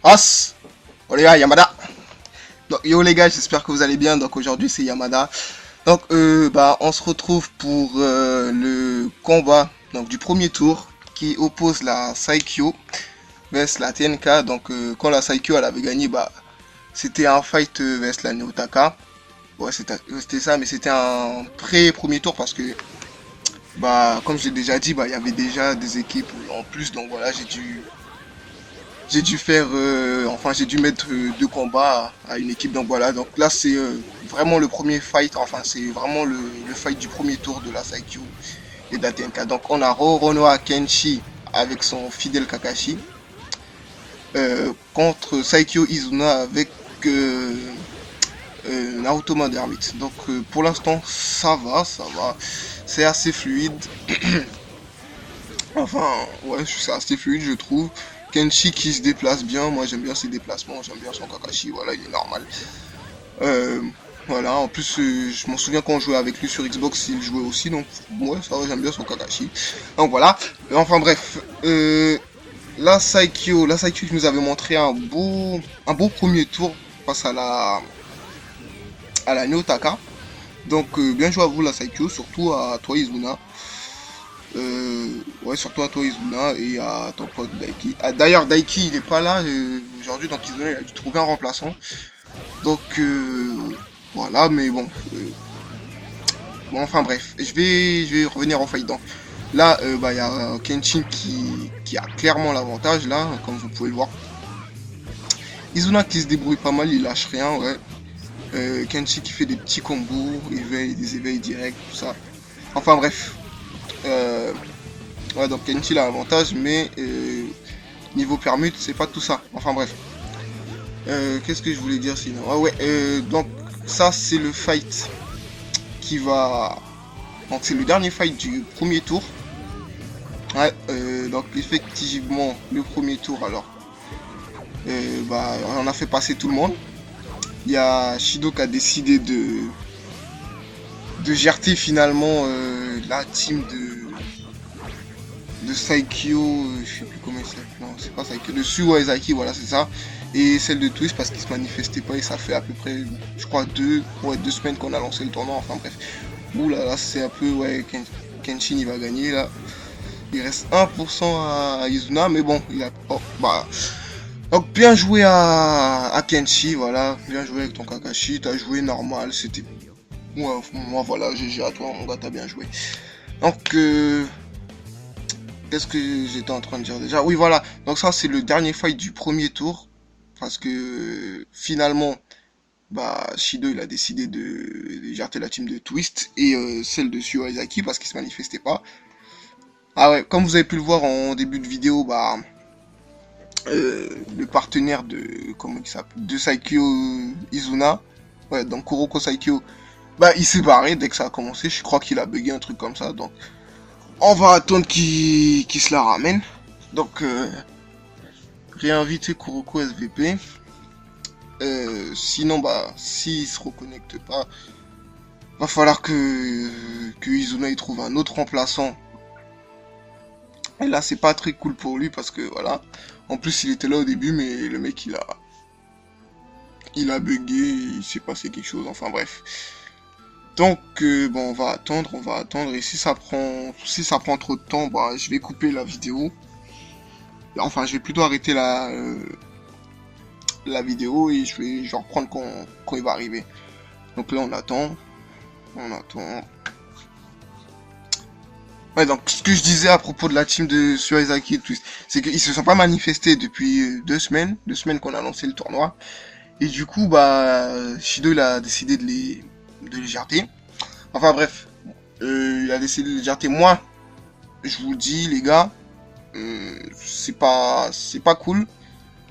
Os. Oh les gars, Yamada. Donc yo les gars, j'espère que vous allez bien. Donc aujourd'hui c'est Yamada. Donc on se retrouve pour le combat donc du premier tour qui oppose la Saikyo vs la TNK. Donc quand la Saikyo elle avait gagné, c'était un fight vs la Neotaka. Ouais, c'était ça, mais c'était un pré-premier tour parce que comme j'ai déjà dit, il y avait déjà des équipes en plus. Donc voilà, j'ai dû faire, j'ai dû mettre deux combats à une équipe. Donc voilà, donc là c'est vraiment le premier fight, enfin c'est vraiment le fight du premier tour de la Saikyo et de la TNK. Donc on a Roronoa Kenshi avec son fidèle Kakashi contre Saikyo Izuna avec Naruto Hermite. Donc pour l'instant ça va, c'est assez fluide. Enfin ouais, c'est assez fluide je trouve. Kenshi qui se déplace bien, moi j'aime bien ses déplacements, j'aime bien son Kakashi, voilà, il est normal. Voilà, en plus je m'en souviens quand on jouait avec lui sur Xbox, il jouait aussi, donc ouais, ça va, j'aime bien son Kakashi. Donc voilà, enfin bref, la Saikyo qui nous avait montré un beau premier tour face à la Neotaka. Donc bien joué à vous la Saikyo, surtout à toi Izuna. Ouais, surtout à toi Izuna et à ton pote Daiki. Ah, d'ailleurs Daiki il est pas là aujourd'hui, donc Izuna il a dû trouver un remplaçant. Donc voilà, mais bon, enfin bref, je vais revenir en fight. Donc là il y a Kenshin qui a clairement l'avantage là, comme vous pouvez le voir. Izuna qui se débrouille pas mal, il lâche rien, ouais. Kenshi qui fait des petits combos, des éveils directs, tout ça. Enfin bref. Ouais, donc Kenshi a l'avantage, mais niveau permute, c'est pas tout ça. Enfin bref. Qu'est-ce que je voulais dire sinon? Ah ouais, donc ça c'est le fight qui va... Donc c'est le dernier fight du premier tour. Ouais, donc effectivement, le premier tour alors. On a fait passer tout le monde. Il y a Shido qui a décidé de GRT finalement la team de Saikyo, je sais plus comment il s'appelle, non c'est pas Saikyo, de Suwa Izaki, voilà c'est ça, et celle de Twist parce qu'il se manifestait pas et ça fait à peu près, je crois 2 semaines qu'on a lancé le tournoi, enfin bref. Ouh là là, c'est un peu, ouais, Kenshin il va gagner là, il reste 1% à Izuna, mais bon, il a, donc bien joué à Kenshi, voilà, bien joué avec ton Kakashi, t'as joué normal, c'était, moi voilà, GG à toi mon gars, t'as bien joué. Donc qu'est-ce que j'étais en train de dire déjà? Oui, voilà. Donc ça, c'est le dernier fight du premier tour. Parce que finalement, Shido, il a décidé de jarter la team de Twist et celle de Suo Izaki parce qu'il se manifestait pas. Ah ouais, comme vous avez pu le voir en début de vidéo, le partenaire comment il s'appelle, de Saikyo Izuna, ouais, donc Kuroko Saikyo, il s'est barré dès que ça a commencé. Je crois qu'il a bugué un truc comme ça, donc on va attendre qu'il se la ramène. Donc, réinviter Kuroko SVP. Sinon, s'il se reconnecte pas, va falloir que Izuna il trouve un autre remplaçant. Et là, c'est pas très cool pour lui parce que voilà. En plus, il était là au début, mais le mec il a bugué, il s'est passé quelque chose. Enfin bref. Donc on va attendre, et si ça prend trop de temps, je vais couper la vidéo. Enfin, je vais plutôt arrêter la vidéo et je vais reprendre quand il va arriver. Donc là on attend. Ouais, donc ce que je disais à propos de la team de Suizaki et Twist, c'est qu'ils se sont pas manifestés depuis 2 semaines, qu'on a lancé le tournoi. Et du coup Shido il a décidé de les jarter. Enfin bref, il a décidé de les jarter. Moi, je vous le dis les gars, c'est pas cool.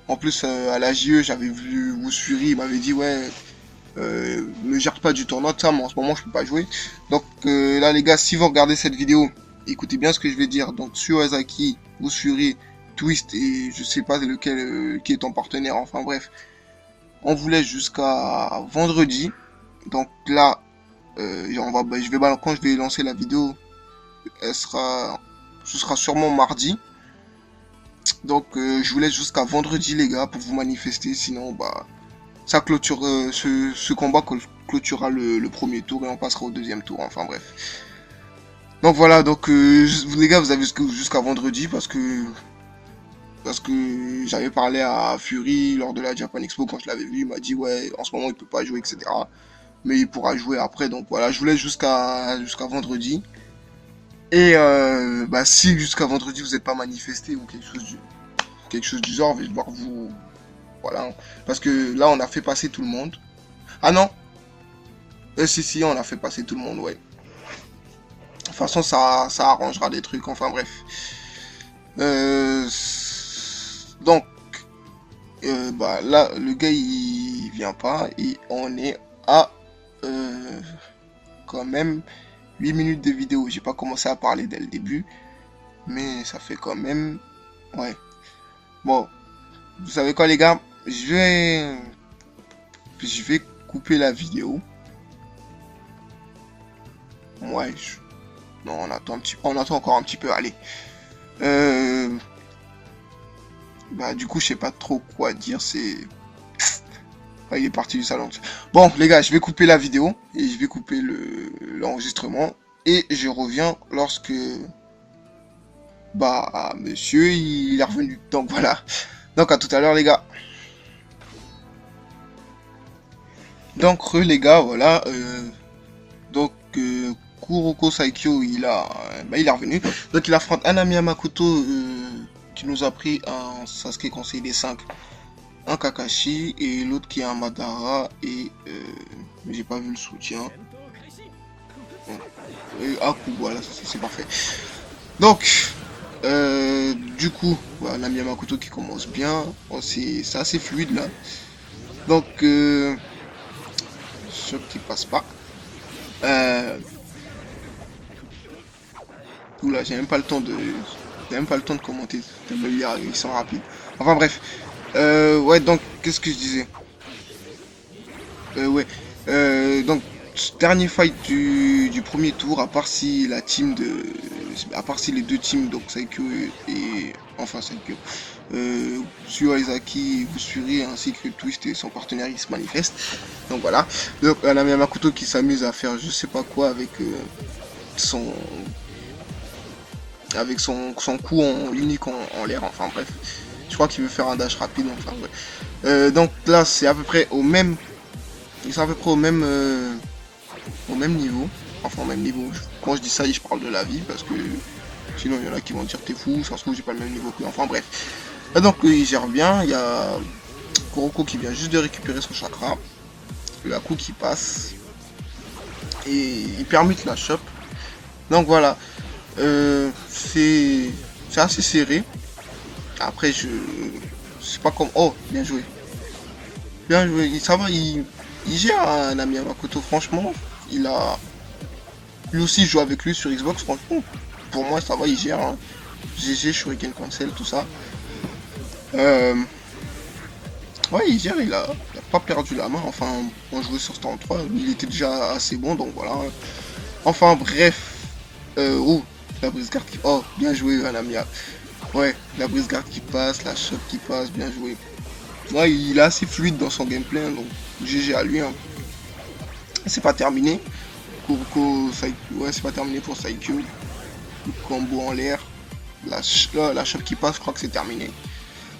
En plus à la JE j'avais vu Wusuri, il m'avait dit ouais ne gère pas du tournoi de ça, mais en ce moment je peux pas jouer. Donc là les gars, si vous regardez cette vidéo, écoutez bien ce que je vais dire. Donc sur Azaki, Wusuri, Twist et je sais pas lequel qui est ton partenaire, enfin bref. On vous laisse jusqu'à vendredi. Donc là quand je vais lancer la vidéo, ce sera sûrement mardi. Donc je vous laisse jusqu'à vendredi les gars pour vous manifester, sinon bah ça clôture ce combat clôturera le premier tour et on passera au deuxième tour, enfin bref. Donc voilà, donc les gars vous avez jusqu'à vendredi parce que j'avais parlé à Fury lors de la Japan Expo quand je l'avais vu, il m'a dit ouais en ce moment il peut pas jouer etc. Mais il pourra jouer après, donc voilà, je vous laisse jusqu'à vendredi. Et bah si jusqu'à vendredi vous n'êtes pas manifesté ou quelque chose du genre, je vais devoir vous... Voilà, parce que là on a fait passer tout le monde. Ah non, si on a fait passer tout le monde, ouais. De toute façon ça arrangera des trucs, enfin bref. Donc, bah là le gars il vient pas et on est à quand même 8 minutes de vidéo. J'ai pas commencé à parler dès le début, mais ça fait quand même... Ouais. Bon, vous savez quoi les gars, je vais couper la vidéo. Ouais, non, on attend encore un petit peu, allez. Bah du coup, je sais pas trop quoi dire, c'est... Ouais, il est parti du salon. Bon, les gars, je vais couper la vidéo et je vais couper l'enregistrement et je reviens lorsque... Bah, monsieur, il est revenu. Donc voilà. Donc à tout à l'heure, les gars. Donc les gars, voilà. Donc Kuroko Saikyo, il est revenu. Donc il affronte Anami Yamakuto qui nous a pris un Sasuke Conseil des 5, un Kakashi et l'autre qui est un Madara et mais j'ai pas vu le soutien. Et Aku, voilà, c'est parfait. Donc du coup, voilà, Anami Yamakuto qui commence bien. Bon, c'est assez fluide là. Donc choc qui passe pas. Oula, j'ai même pas le temps de commenter. Ils sont rapides. Enfin bref. Ouais, donc qu'est-ce que je disais? Ouais. Donc dernier fight du premier tour, à part si la team de, à part si les deux teams, donc Saikyo et enfin Saikyo, Suaizaki et Usuri ainsi que Twist et son partenaire ils se manifestent. Donc voilà. Donc on a Yamakuto qui s'amuse à faire je sais pas quoi avec son son coup en unique en l'air, enfin bref. Je crois qu'il veut faire un dash rapide, enfin ouais. Donc là c'est à peu près au même. Ils sont à peu près au même niveau. Enfin au même niveau. Quand je dis ça, je parle de la vie parce que sinon il y en a qui vont dire t'es fou, ça se trouve j'ai pas le même niveau que. Enfin bref. Et donc il gère bien, il y a Kuroko qui vient juste de récupérer son chakra. Le coup qui passe. Et il permet la chope. Donc voilà. C'est assez serré. Après, je sais pas comme. Oh, bien joué. Bien joué. Ça va, il gère un ami Yamakuto, franchement. Il a. Lui aussi, je joue avec lui sur Xbox, franchement. Pour moi, ça va, il gère. Hein. GG, Shuriken Cancel, tout ça. Ouais, il gère, il a pas perdu la main. Enfin, on jouait sur stand 3, il était déjà assez bon, donc voilà. Enfin, bref. Oh, la brise garde qui... Oh, bien joué, Anamia. Ouais, la brise garde qui passe, la choc qui passe, bien joué. Ouais, il est assez fluide dans son gameplay, hein, donc GG à lui. Hein. C'est pas terminé. Kuroko, ouais, c'est pas terminé pour Saikyo. Le combo en l'air. La choc qui passe, je crois que c'est terminé.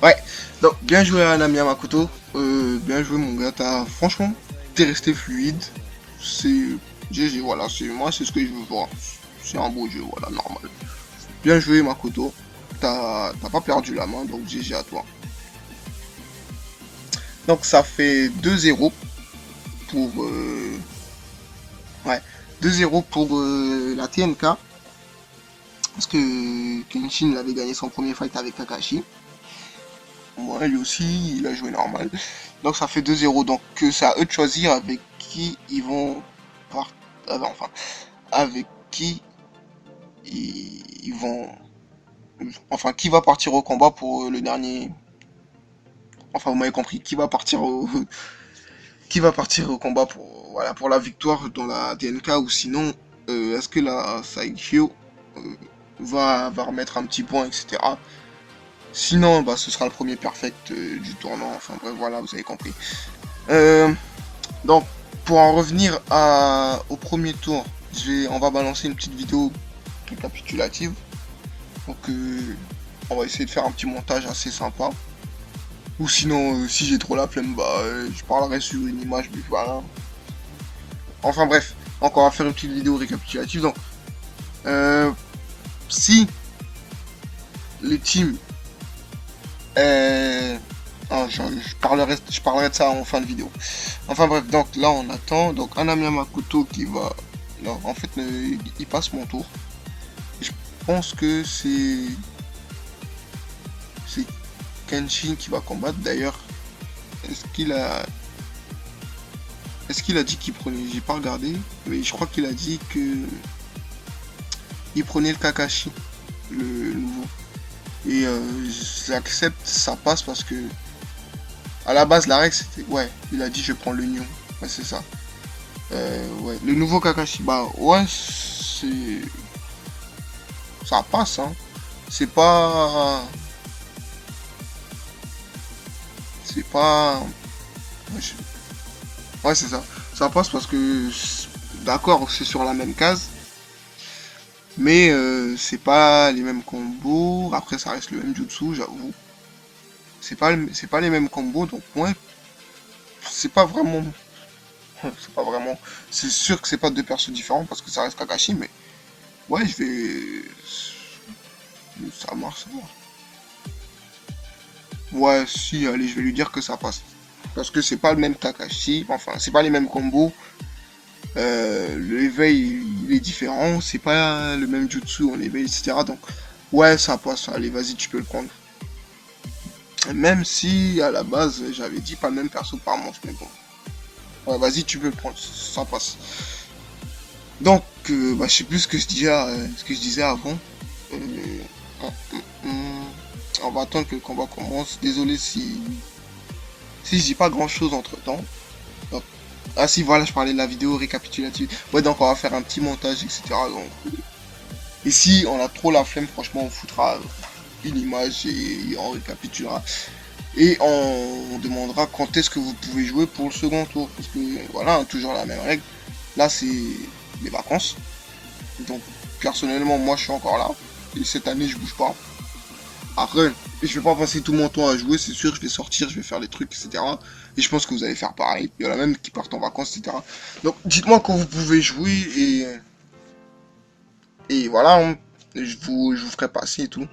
Ouais, donc bien joué à Anami Yamakuto. Bien joué mon gars, franchement, t'es resté fluide. C'est GG, voilà, moi c'est ce que je veux voir. C'est un beau jeu, voilà, normal. Bien joué Makoto. T'as pas perdu la main, donc GG à toi. Donc ça fait 2-0 pour... Ouais, 2-0 pour la TNK. Parce que Kenshin avait gagné son premier fight avec Kakashi. Ouais, lui aussi, il a joué normal. Donc ça fait 2-0. Donc c'est à eux de choisir avec qui ils vont partir. Enfin, avec qui ils vont... Enfin, qui va partir au combat pour le dernier... Enfin, vous m'avez compris. Qui va partir au... qui va partir au combat pour, voilà, pour la victoire dans la TNK ou sinon, est-ce que la Saikyo va remettre un petit point, etc. Sinon, bah, ce sera le premier perfect du tournoi. Enfin bref, voilà, vous avez compris. Euh, donc, pour en revenir au premier tour, on va balancer une petite vidéo récapitulative. Donc, on va essayer de faire un petit montage assez sympa. Ou sinon, si j'ai trop la flemme, bah, je parlerai sur une image, mais voilà. Enfin bref, encore on va faire une petite vidéo récapitulative. Donc, si les teams, je parlerai de ça en fin de vidéo. Enfin bref, donc là on attend. Donc Anami Makoto qui va, non, en fait, il passe mon tour. Je pense que c'est Kenshin qui va combattre. D'ailleurs, est-ce qu'il a dit qu'il prenait, j'ai pas regardé, mais je crois qu'il a dit que il prenait le Kakashi, le nouveau. Et j'accepte, ça passe parce que à la base la règle c'était, ouais, il a dit je prends le Nyon, ouais c'est ça. Ouais, le nouveau Kakashi, bah ouais, ça passe, hein. C'est pas, ouais c'est ça, ça passe parce que d'accord, c'est sur la même case. Mais c'est pas les mêmes combos. Après, ça reste le même jutsu, j'avoue. C'est pas les mêmes combos, donc ouais, c'est pas vraiment. C'est pas vraiment. C'est sûr que c'est pas deux persos différents parce que ça reste Kakashi, mais ouais, je vais. Ça marche, ça marche. Ouais, si, allez, je vais lui dire que ça passe. Parce que c'est pas le même Kakashi, enfin, c'est pas les mêmes combos. Le éveil, il est différent, c'est pas le même jutsu en éveil, etc. Donc, ouais, ça passe. Allez, vas-y, tu peux le prendre. Même si à la base j'avais dit pas le même perso par manche, mais bon. Ouais, vas-y, tu peux le prendre, ça passe. Donc, bah, je sais plus ce que je disais avant. Euh, on va attendre que le combat commence. Désolé si je dis pas grand chose entre temps. Donc, ah si, voilà, je parlais de la vidéo récapitulative. Ouais, donc on va faire un petit montage, etc. Donc, et si on a trop la flemme, franchement, on foutra une image et on récapitulera. Et on demandera quand est-ce que vous pouvez jouer pour le second tour. Parce que voilà, hein, toujours la même règle. Là, c'est les vacances. Donc, personnellement, moi, je suis encore là. Et cette année, je bouge pas. Après, je vais pas passer tout mon temps à jouer, c'est sûr. Je vais sortir, je vais faire des trucs, etc. Et je pense que vous allez faire pareil. Il y en a même qui partent en vacances, etc. Donc, dites-moi quand vous pouvez jouer et voilà. Hein, je vous ferai passer et tout.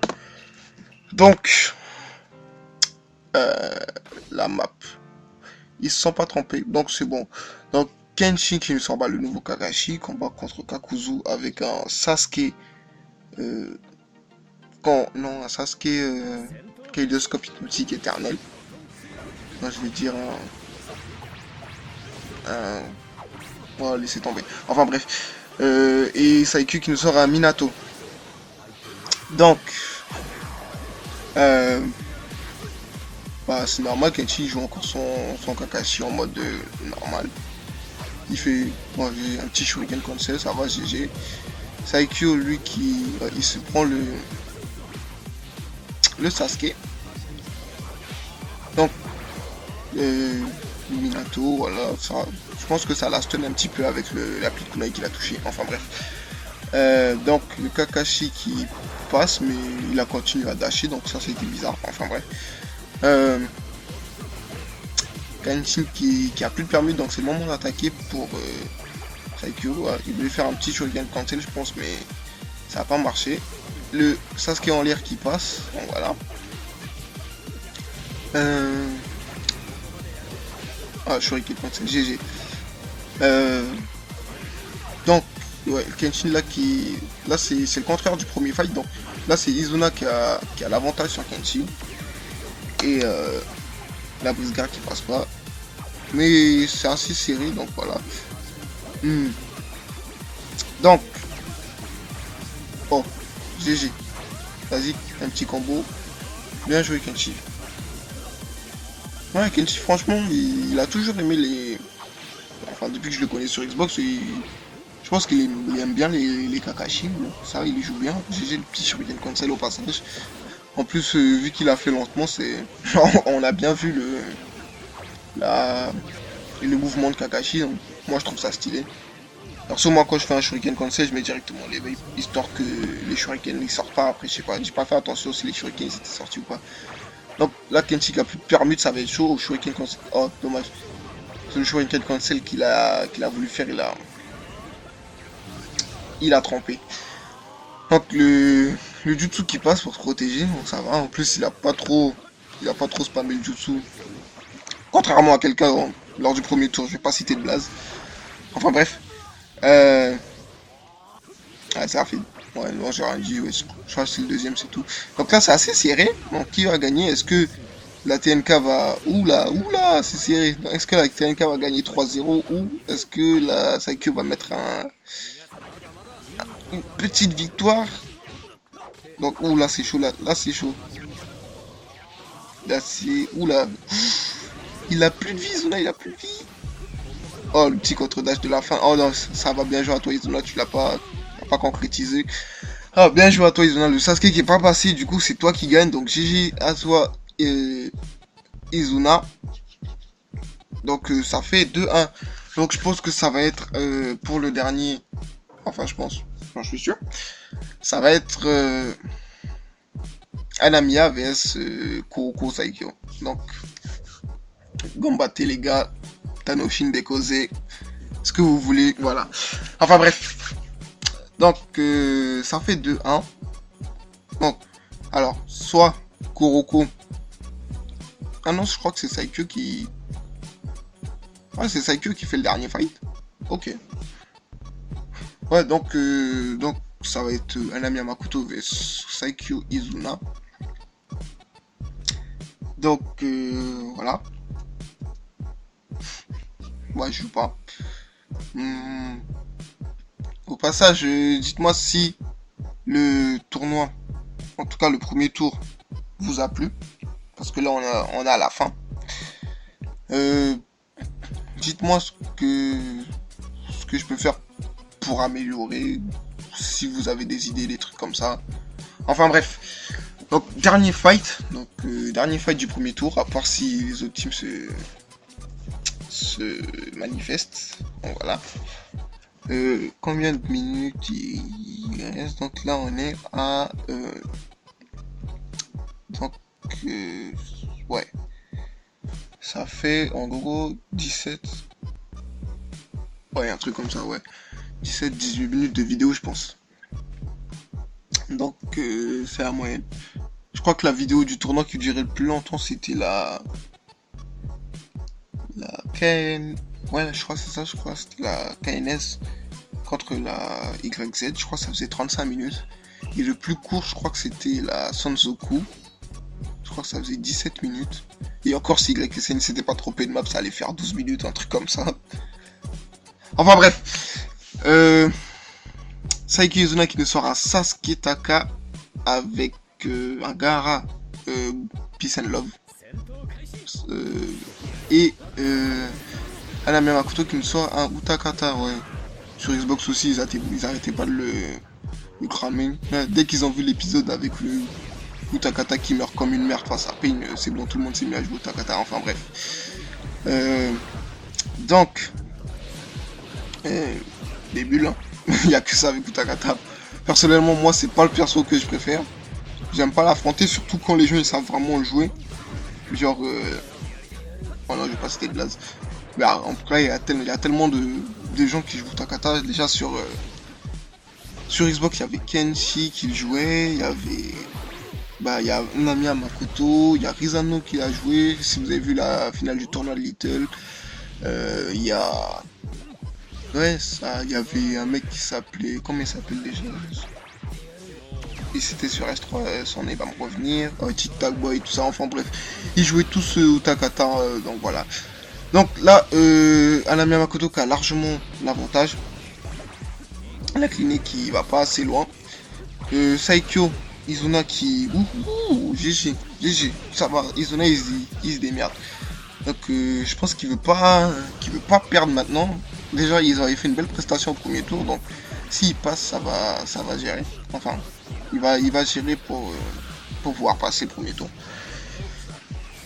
Donc, la map. Ils se sont pas trompés, donc c'est bon. Donc Kenshin qui me semble le nouveau Kakashi, combat contre Kakuzu avec un Sasuke, non, un Sasuke Kaléidoscope hypnotique éternel. Moi, je vais dire on va laisser tomber. Enfin bref. Et Saiku qui nous sort un Minato. Donc, bah, c'est normal, Kenshin joue encore son Kakashi en mode normal. Il fait, bon, j'ai un petit shuriken cancel, ça va, GG. Saikyo, lui, il se prend le Sasuke. Donc, Minato, voilà, ça, je pense que ça l'a stun un petit peu avec la petite kunai qu'il a touché. Enfin bref. Donc, le Kakashi qui passe, mais il a continué à dasher, donc ça c'était bizarre. Enfin bref. Kenshin qui a plus de permis, donc c'est le moment d'attaquer pour Saikyo. Il voulait faire un petit shuriken cancel, je pense, mais ça n'a pas marché. Le Sasuke en l'air qui passe, donc voilà. Shuriken cancel, GG. Donc, ouais, Kenshin là là c'est le contraire du premier fight, donc là c'est Izuna qui a l'avantage sur Kenshin. Et la brise garde qui passe pas. Mais c'est assez serré, donc voilà. Donc, oh, GG. Vas-y, un petit combo. Bien joué Kenshin. Ouais, Kenshin, franchement, il a toujours aimé les... Enfin, depuis que je le connais sur Xbox, je pense qu'il aime bien les Kakashi. Bon, ça, il les joue bien. GG le petit shuriken cancel au passage. En plus, vu qu'il a fait lentement, c'est... on a bien vu la... le mouvement de Kakashi, donc moi je trouve ça stylé. Perso, moi quand je fais un shuriken cancel, je mets directement l'éveil, histoire que les shurikens ils sortent pas après, je sais pas, j'ai pas fait attention si les shurikens ils étaient sortis ou pas. Donc là, Kenshi qui a plus de permute, ça va être chaud au shuriken cancel. Oh, dommage. C'est le shuriken cancel qu'il a voulu faire, il a trempé. Donc le jutsu qui passe pour se protéger, donc ça va. En plus, il a pas trop spammé le jutsu. Contrairement à quelqu'un lors du premier tour, je vais pas citer de blaze. Enfin bref. Euh... Ah, c'est rapide. Ouais, non, j'ai rien dit. Ouais, je crois que c'est le deuxième, c'est tout. Donc là, c'est assez serré. Donc qui va gagner? Est-ce que la TNK va... Oula, c'est serré. Est-ce que la TNK va gagner 3-0 ou est-ce que la Saikyo va mettre une petite victoire? Donc, oula, c'est chaud, là c'est chaud. Là, c'est... Oula. Il a plus de vie, Izuna, il a plus de vie. Oh, le petit contre-dash de la fin. Oh non, ça va bien jouer à toi, Izuna, tu l'as pas concrétisé. Ah, bien joué à toi, Izuna. Le Sasuke qui est pas passé, du coup, c'est toi qui gagne. Donc, GG à toi, Izuna. Donc, ça fait 2-1. Donc, je pense que ça va être pour le dernier. Enfin, je pense. Enfin, je suis sûr. Ça va être Anamiya vs Kuroko Saikyo. Donc, combattez les gars. Tanoshin Dekose. Ce que vous voulez. Voilà. Enfin, bref. Donc, ça fait 2-1. Donc, alors, soit Kuroko. Ah non, je crois que c'est Saikyo qui... Ouais, c'est Saikyo qui fait le dernier fight. Ok. Ouais, donc ça va être Anamiya Makoto vs Saikyo Izuna. Donc, voilà. Ouais, je joue pas. Au passage, dites-moi si le tournoi, en tout cas le premier tour, vous a plu. Parce que là, on a à la fin. Dites-moi ce que je peux faire pour améliorer. Si vous avez des idées, des trucs comme ça. Enfin bref. Donc, dernier fight. Donc, dernier fight du premier tour. À part si les autres teams se manifestent. Donc, voilà. Combien de minutes il reste? Donc là, on est à... donc, ouais. Ça fait en gros 17. Ouais, un truc comme ça, ouais. 17-18 minutes de vidéo, je pense. Donc, c'est la moyenne. Je crois que la vidéo du tournoi qui durait le plus longtemps, c'était la KN... Ouais, je crois que c'est ça, je crois. C'était la KNS contre la YZ. Je crois que ça faisait 35 minutes. Et le plus court, je crois que c'était la Sanzoku. Je crois que ça faisait 17 minutes. Et encore, si YZ ne s'était pas trompé de map, ça allait faire 12 minutes, un truc comme ça. Enfin bref. Saikyo Izuna qui nous sort un Sasuke Taka avec un Gaara Peace and Love. Et Anamiya Makoto qui nous sort un Utakata, ouais. Sur Xbox aussi, ils arrêtaient pas de le cramer. Dès qu'ils ont vu l'épisode avec le Utakata qui meurt comme une merde face à Pain, c'est bon, tout le monde s'est mis à jouer Utakata, enfin bref. Donc, des bulles, hein. Il n'y a que ça avec Utakata. Personnellement, moi, c'est pas le perso que je préfère. J'aime pas l'affronter, surtout quand les gens ils savent vraiment le jouer. Genre, oh non, je vais pas citer de blaze. Mais en tout cas, il y a tellement de gens qui jouent Utakata. Déjà sur Xbox, il y avait Kenshi qui le jouait, il y avait... Bah, il y a Anamiya Makoto, il y a Rizano qui l'a joué, si vous avez vu la finale du tournoi de Little. Il y a... Ouais, ça, il y avait un mec qui s'appelait... Comment il s'appelle déjà? Et c'était sur S3, son nez va me revenir. Tic Tac Boy, tout ça, enfin bref. Ils jouaient tous Utakata, donc voilà. Donc là, Anamiya Makoto qui a largement l'avantage. La clinique qui va pas assez loin. Saikyo Izuna qui... GG, ça va, Izuna il se démerde. Donc je pense qu'il veut pas perdre maintenant. Déjà ils avaient fait une belle prestation au premier tour, donc s'il passe ça va gérer. Enfin, il va gérer pour pouvoir passer le premier tour.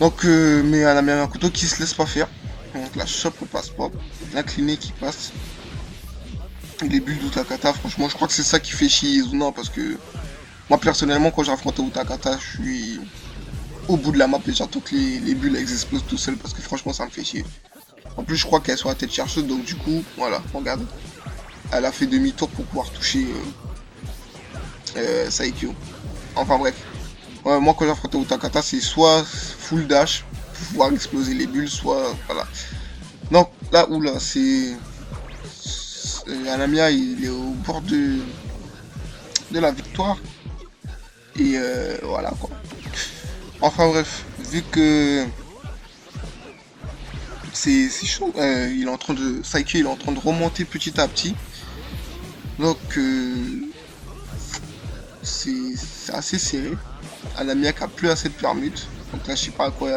Donc, mais Anamia Makoto qui se laisse pas faire. Donc la chope passe pas. L'incliné qui passe. Et les bulles d'Utakata, franchement, je crois que c'est ça qui fait chier Izuna parce que moi personnellement, quand j'affronte Utakata, je suis au bout de la map et j'attends que les bulles elles explosent tout seul parce que franchement, ça me fait chier. En plus, je crois qu'elle soit à tête chercheuse, donc du coup, voilà, regarde. Elle a fait demi-tour pour pouvoir toucher Saikyo. Enfin bref. Ouais, moi, quand j'affronte Utakata, c'est soit full dash pour pouvoir exploser les bulles, soit voilà. Donc là où là, c'est Anamia, il est au bord de la victoire. Et voilà quoi. Enfin bref, vu que c'est chaud, il est en train de. Saikyo il est en train de remonter petit à petit. Donc c'est assez serré. Anamia qui a plus assez de permute. Donc là je sais pas à quoi.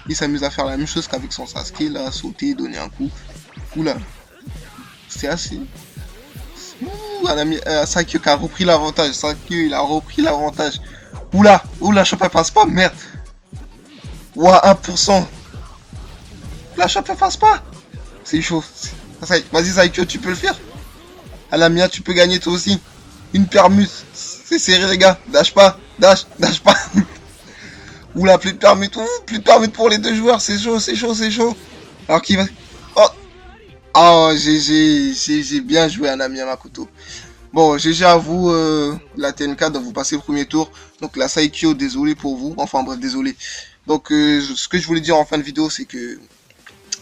Il s'amuse à faire la même chose qu'avec son Sasuke, là, sauter, donner un coup. Oula. C'est assez. Ouh, Saikyo qui a repris l'avantage. Saikyo il a repris l'avantage. Oula, oula, la chope elle passe pas, merde. Ouah, 1%. La chope elle passe pas. C'est chaud. Vas-y Saikyo, tu peux le faire. Anamia, tu peux gagner toi aussi. Une permute. C'est serré les gars. Dash pas. Dash pas. Oula, plus de permute. Ouh, plus de permute pour les deux joueurs. C'est chaud, c'est chaud, c'est chaud. Alors qui va... Oh. Oh, GG bien joué Anamia Makoto. Bon, GG à vous, la TNK, donc vous passez le premier tour. Donc la Saikyo, désolé pour vous. Enfin bref, désolé. Donc ce que je voulais dire en fin de vidéo, c'est que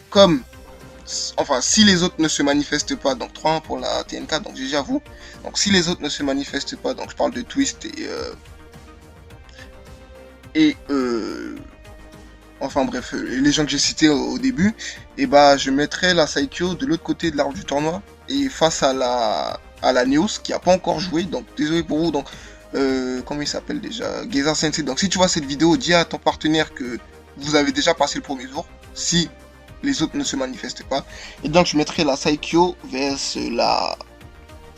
comme... Enfin, si les autres ne se manifestent pas, donc 3-1 pour la TNK, donc GG à vous. Donc si les autres ne se manifestent pas, donc je parle de Twist et enfin bref, les gens que j'ai cités au début, et bah je mettrai la Saikyo de l'autre côté de l'arbre du tournoi et face à la Neos qui a pas encore joué, donc désolé pour vous. Donc comment il s'appelle déjà, Geza Sensei. Donc si tu vois cette vidéo, dis à ton partenaire que vous avez déjà passé le premier tour, si les autres ne se manifestent pas, et donc je mettrai la Saikyo vers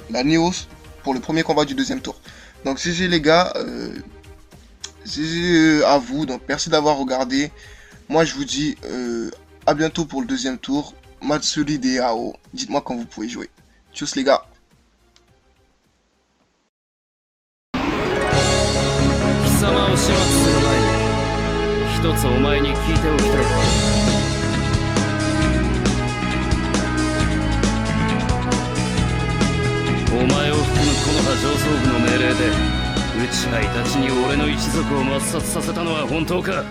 la Neos pour le premier combat du deuxième tour. Donc GG les gars, GG à vous, donc merci d'avoir regardé. Moi je vous dis à bientôt pour le deuxième tour. Matsuri de Ao, dites-moi quand vous pouvez jouer. Tchuss les gars. お前を含む木の葉上層部の命令で内海たちに俺の一族を抹殺させたのは本当か。